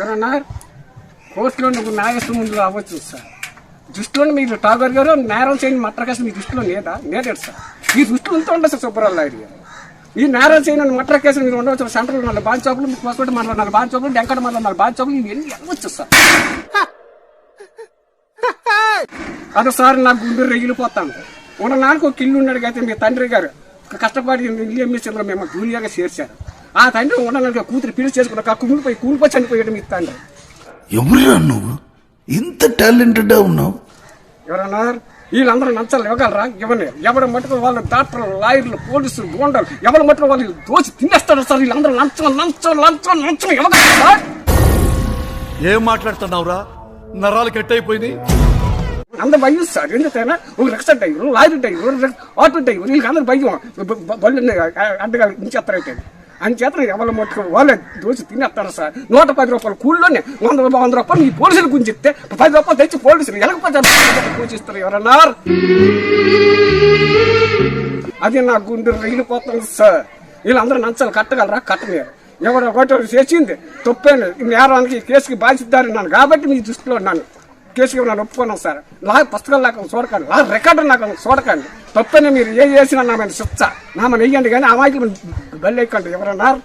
ఎవరన్నా కోర్టులో నువ్వు న్యాయస్థ ముందు అవ్వచ్చు సార్. దృష్టిలో మీరు ఠాగూర్ గారు నేరం చేయని మట్రకేసు మీ దృష్టిలో నేరేడు సార్. ఈ దృష్టిలో ఉంటూ ఉండదు సార్ సుబ్బారావు నాయుడు గారు. ఈ నేరం చేయని మట్రకేసు మీరు ఉండవచ్చు. సెంట్రల్ 4 బాన్ చౌకులు, కోసుకుంటే మనలో 4 బాన్ చౌకులు, వెంకట మనలో 4 బాన్ చౌకులు, ఇవన్నీ అవ్వచ్చు సార్. అది సార్ నాకు గుండె రెగిలిపోతాను. ఉన్న నాలుగు ఒక ఇల్లు ఉన్నాడు అయితే మీ తండ్రి గారు కష్టపడి ఇల్లు ఎంఎస్సీలో మేము జూనియర్గా చేర్చారు. ఆ తండ్రి ఉండడానికి కూతురు పిలిచి చేసుకున్న కూలిపోయి చనిపోయాడు మీ తండ్రి. ఎవరురా నువ్వు ఇంత టాలెంటెడ్ ఉన్నావు? ఎవరన్నా వీళ్ళందరూ లంచాలు ఇవ్వగలరా? ఎవరి మటుకు వాళ్ళు డాక్టర్లు, లాయర్లు, పోలీసులు, గోండాలు ఎవరి మటుకు వాళ్ళు దోచి తినేస్తారు సార్. వీళ్ళందరూ లంచం ఇవ్వగలరా సార్? ఏం మాట్లాడుతున్నావురా? నరాలు కట్ అయిపోయింది. అందరు భయం సార్. ఎందుకైనా ఒక rickshaw driver, lorry driver, auto driver వీళ్ళకి అందరు భయం. బళ్ళు అడ్డగా ఇంచేస్తారైతే అంచేత ఎవరి మట్టుకు వాళ్ళే దోచి తినేస్తారు సార్. 110 రూపాయల కూలిలోనే 100 రూపాయలు ఈ పోలీసులు గురించి చెప్తే 10 రూపాయలు తెచ్చి పోలీసులు ఎలకపోతే పూజిస్తారు. ఎవరన్నా అది నా గుండె రగిలిపోతుంది సార్. వీళ్ళందరూ నంచాలు కట్టగలరా? కట్టలేరు. ఎవరో ఒకటి చేసింది తప్పేను. నేరానికి కేసుకి బాధిస్తారన్నాను కాబట్టి మీ దృష్టిలో ఉన్నాను. కేసుకి నన్ను ఒప్పుకున్నాను సార్. పుస్తకాలు నాకు చూడకండి, రికార్డు నాకు చూడకండి. తప్పని మీరు ఏ చేసినా నా మీద శిక్ష నా మన వెయ్యండి, కానీ అమాయకులు బలి ఎక్కండి. ఎవరన్నారు?